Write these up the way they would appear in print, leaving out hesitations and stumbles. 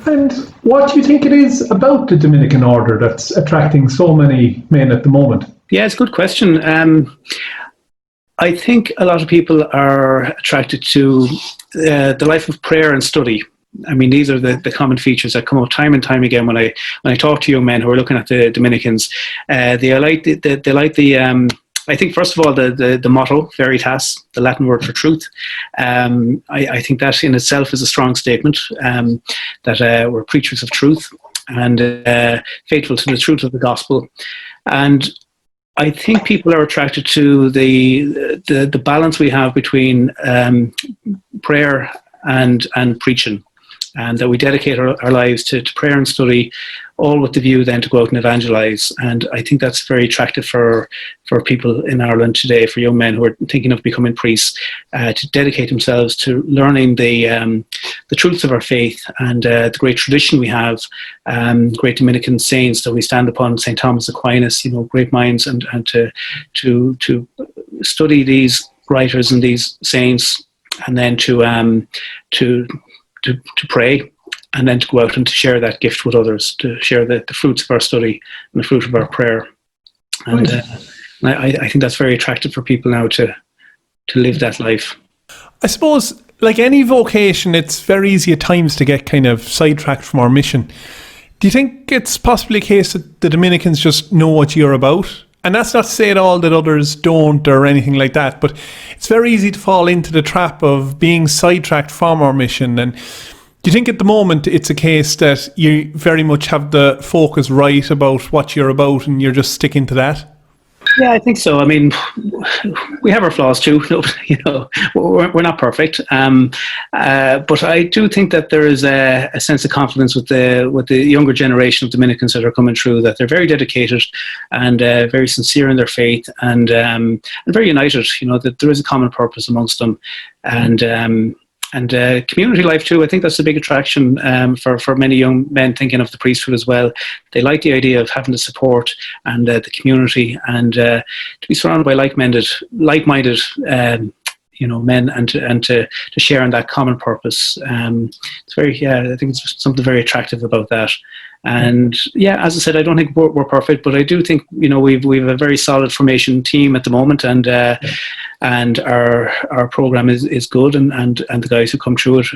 And what do you think it is about the Dominican order that's attracting so many men at the moment? Yeah, it's a good question. I think a lot of people are attracted to the life of prayer and study. I mean, these are the common features that come up time and time again when I talk to young men who are looking at the Dominicans. They like the I think, first of all, the motto, veritas, the Latin word for truth. I think that in itself is a strong statement, that we're preachers of truth and faithful to the truth of the gospel. And I think people are attracted to the balance we have between prayer and preaching, and that we dedicate our lives to prayer and study, all with the view then to go out and evangelize. And I think that's very attractive for people in Ireland today, for young men who are thinking of becoming priests, to dedicate themselves to learning the truths of our faith and the great tradition we have, great Dominican saints that we stand upon, St. Thomas Aquinas, great minds, and to study these writers and these saints, and then to pray, and then to go out and to share that gift with others, to share the fruits of our study and the fruit of our prayer. And I think that's very attractive for people now to live that life. I suppose, like any vocation, it's very easy at times to get kind of sidetracked from our mission. Do you think it's possibly a case that the Dominicans just know what you're about? And that's not to say at all that others don't or anything like that, but it's very easy to fall into the trap of being sidetracked from our mission. And do you think at the moment it's a case that you very much have the focus right about what you're about and you're just sticking to that? Yeah, I think so. I mean, we have our flaws too. We're not perfect, but I do think that there is a sense of confidence with the younger generation of Dominicans that are coming through, that they're very dedicated and very sincere in their faith, and very united. That there is a common purpose amongst them, and community life too. I think that's a big attraction for many young men thinking of the priesthood as well. They like the idea of having the support and the community, and to be surrounded by like-minded men, and to share in that common purpose. It's very, I think it's something very attractive about that. And yeah, as I said, I don't think we're perfect, but I do think we've a very solid formation team at the moment, and our program is good, and the guys who come through it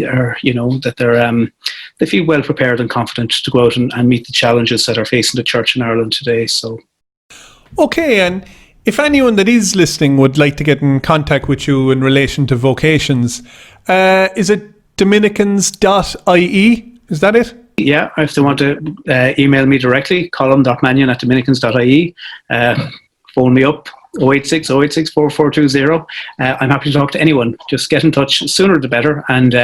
are that they feel well prepared and confident to go out and meet the challenges that are facing the church in Ireland today. So, okay, and if anyone that is listening would like to get in contact with you in relation to vocations, is it dominicans.ie? Is that it? Yeah, if they want to email me directly, colm.mannion@dominicans.ie, phone me up, 086 4420. I'm happy to talk to anyone. Just get in touch, sooner the better. And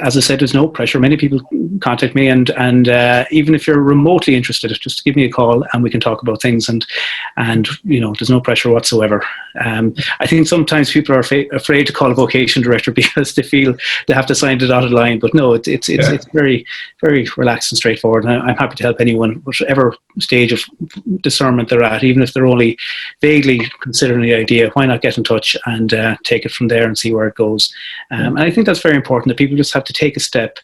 as I said, there's no pressure. Many people contact me, and even if you're remotely interested, just give me a call and we can talk about things. And there's no pressure whatsoever. I think sometimes people are afraid to call a vocation director because they feel they have to sign the dotted line. But no, it's very, very relaxed and straightforward. And I'm happy to help anyone, whatever stage of discernment they're at, even if they're only vaguely considering the idea. Why not get in touch and take it from there and see where it goes? And I think that's very important, that people just have to take a step,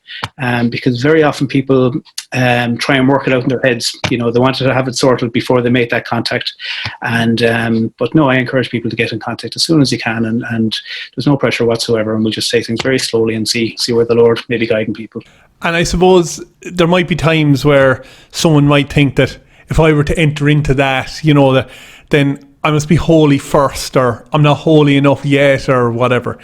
because very often people try and work it out in their heads. They wanted to have it sorted before they make that contact. But no, I encourage people to get in contact as soon as you can, and there's no pressure whatsoever, and we'll just say things very slowly and see where the Lord may be guiding people. And I suppose there might be times where someone might think that if I were to enter into that, then I must be holy first, or I'm not holy enough yet, or whatever.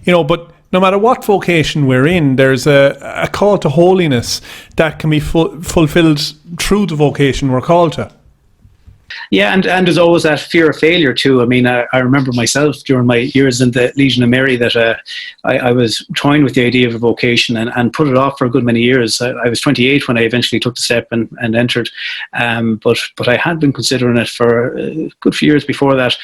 But no matter what vocation we're in, there's a call to holiness that can be fulfilled through the vocation we're called to. Yeah, and there's always that fear of failure too. I mean, I remember myself during my years in the Legion of Mary that I was toying with the idea of a vocation and put it off for a good many years. I was 28 when I eventually took the step and entered, but I had been considering it for a good few years before that.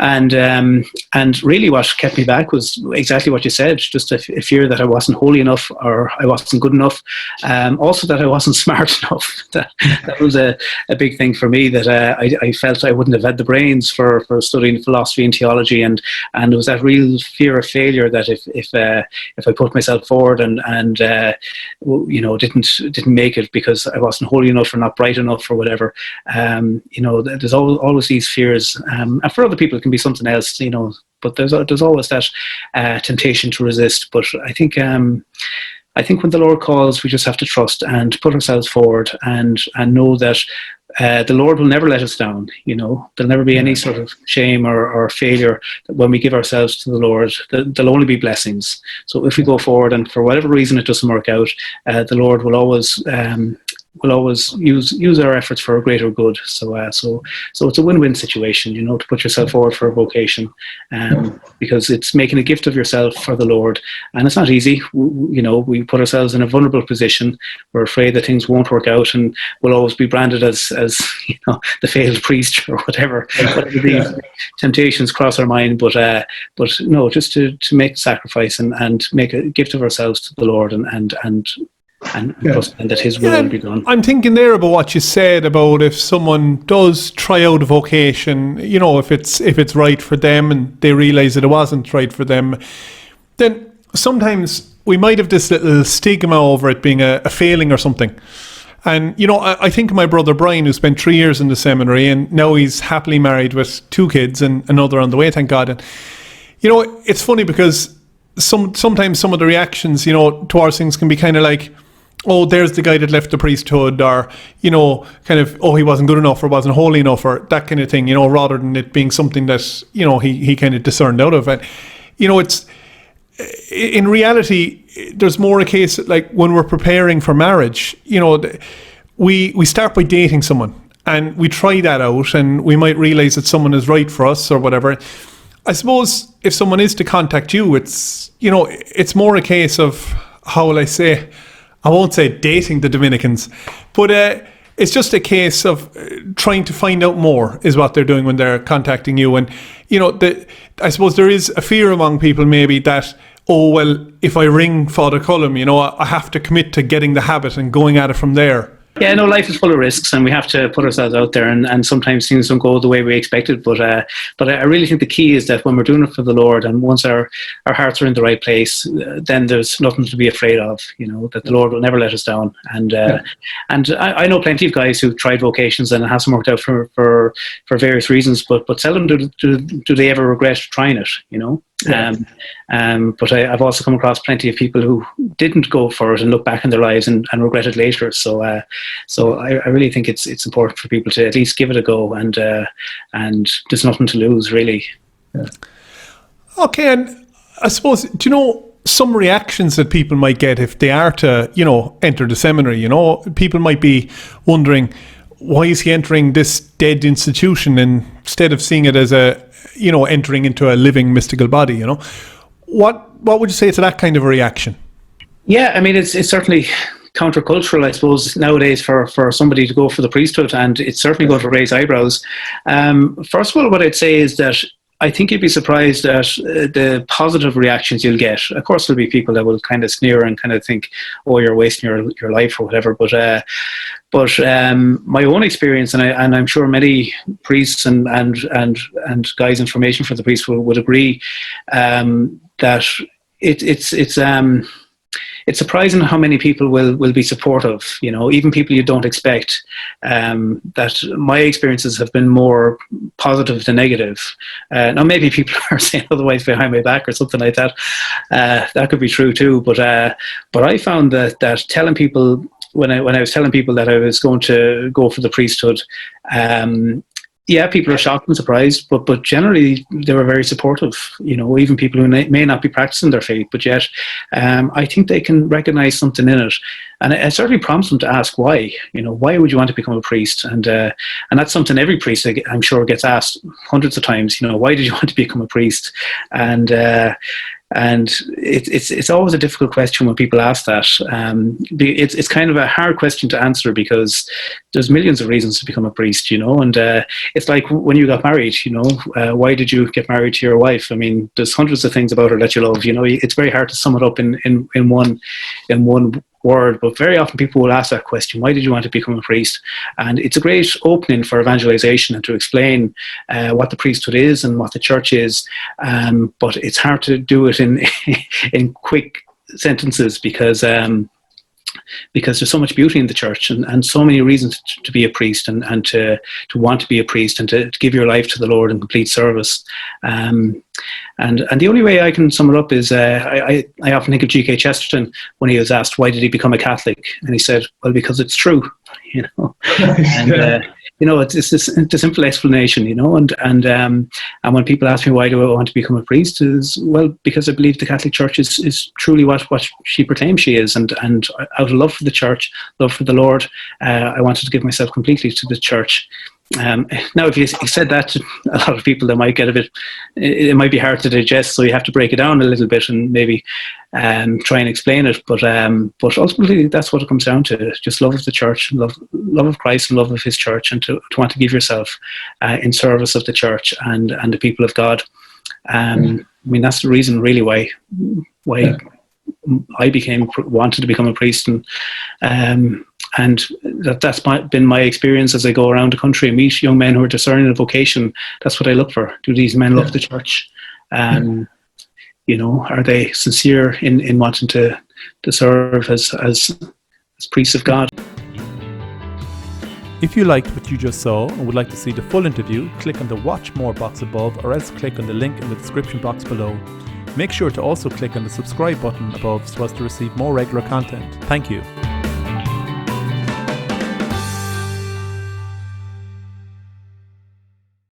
and really what kept me back was exactly what you said, just a fear that I wasn't holy enough, or I wasn't good enough, also that I wasn't smart enough. That was a big thing for me, that I felt I wouldn't have had the brains for studying philosophy and theology, and it was that real fear of failure, that if I put myself forward and didn't make it because I wasn't holy enough or not bright enough or whatever, there's always these fears, and for other people it can be something else, but there's always that temptation to resist. But I think when the Lord calls, we just have to trust and put ourselves forward and know that the Lord will never let us down. There'll never be any sort of shame or failure when we give ourselves to the Lord. There'll only be blessings. So if we go forward and for whatever reason it doesn't work out, the Lord will always use our efforts for a greater good. So it's a win-win situation, to put yourself forward for a vocation, because it's making a gift of yourself for the Lord, and it's not easy. We put ourselves in a vulnerable position. We're afraid that things won't work out, and we'll always be branded as the failed priest or whatever. These temptations cross our mind, but no, just to make sacrifice and make a gift of ourselves to the Lord, and that His will will be done. I'm thinking there about what you said about if someone does try out a vocation, if it's right for them and they realise that it wasn't right for them, then sometimes we might have this little stigma over it being a failing or something. And, I think of my brother Brian, who spent 3 years in the seminary, and now he's happily married with 2 kids and another on the way, thank God. And, it's funny because sometimes some of the reactions, towards things can be kind of like, oh, there's the guy that left the priesthood, or, kind of, oh, he wasn't good enough or wasn't holy enough, or that kind of thing, rather than it being something that, he kind of discerned out of. And, it's, in reality, there's more a case like when we're preparing for marriage, we start by dating someone and we try that out, and we might realize that someone is right for us or whatever. I suppose if someone is to contact you, it's more a case of, how will I say, I won't say dating the Dominicans, but it's just a case of trying to find out more is what they're doing when they're contacting you. And, I suppose there is a fear among people maybe that, oh, well, if I ring Father Colm, I have to commit to getting the habit and going at it from there. Yeah, no, life is full of risks, and we have to put ourselves out there, and sometimes things don't go the way we expected. But I really think the key is that when we're doing it for the Lord, and once our hearts are in the right place, then there's nothing to be afraid of. That the Lord will never let us down. And I know plenty of guys who've tried vocations and it hasn't worked out for various reasons. But seldom do they ever regret trying it. Yeah. But I've also come across plenty of people who didn't go for it and look back in their lives and regret it later. So I really think it's important for people to at least give it a go, and there's nothing to lose, really. Yeah. Okay, and I suppose, do you know some reactions that people might get if they are to, enter the seminary? People might be wondering, why is he entering this dead institution instead of seeing it as entering into a living mystical body? What would you say to that kind of a reaction? Yeah, I mean, it's certainly countercultural, I suppose, nowadays for somebody to go for the priesthood, and it's certainly going to raise eyebrows. First of all, what I'd say is that I think you'd be surprised at the positive reactions you'll get. Of course, there'll be people that will kind of sneer and kind of think, "Oh, you're wasting your life" or whatever. But my own experience, and I'm sure many priests and guys in formation for the priesthood would agree, that it's surprising how many people will be supportive, even people you don't expect. That my experiences have been more positive than negative. Now, maybe people are saying otherwise behind my back or something like that. That could be true too. But I found that telling people, when I was telling people that I was going to go for the priesthood, yeah, people are shocked and surprised, but generally they were very supportive. Even people who may not be practicing their faith, but yet I think they can recognize something in it, and it certainly prompts them to ask why. Why would you want to become a priest? And that's something every priest, I'm sure, gets asked hundreds of times. Why did you want to become a priest? And And it's always a difficult question when people ask that. It's kind of a hard question to answer because there's millions of reasons to become a priest, and it's like when you got married, why did you get married to your wife? I mean, there's hundreds of things about her that you love, it's very hard to sum it up in one word, but very often people will ask that question, why did you want to become a priest? And it's a great opening for evangelization and to explain what the priesthood is and what the church is, but it's hard to do it in quick sentences because there's so much beauty in the church and so many reasons to be a priest and to want to be a priest and to give your life to the Lord in complete service. And the only way I can sum it up is I often think of G.K. Chesterton when he was asked why did he become a Catholic, and he said, well, because it's true, and it's the simple explanation, and when people ask me why do I want to become a priest, is well because I believe the Catholic Church is truly what she proclaims she is, and out of love for the church, love for the Lord, I wanted to give myself completely to the church. Now, if you said that to a lot of people, they might get it might be hard to digest, so you have to break it down a little bit and maybe try and explain it. But ultimately, that's what it comes down to: just love of the church, love of Christ, and love of His church, and to want to give yourself in service of the church and the people of God. I mean, that's the reason, really, why I wanted to become a priest, and that's been my experience as I go around the country and meet young men who are discerning a vocation. That's what I look for. Do these men love the church? Are they sincere in wanting to serve as priests of God? If you liked what you just saw and would like to see the full interview, click on the Watch More box above, or else click on the link in the description box below. Make sure to also click on the subscribe button above so as to receive more regular content. Thank you.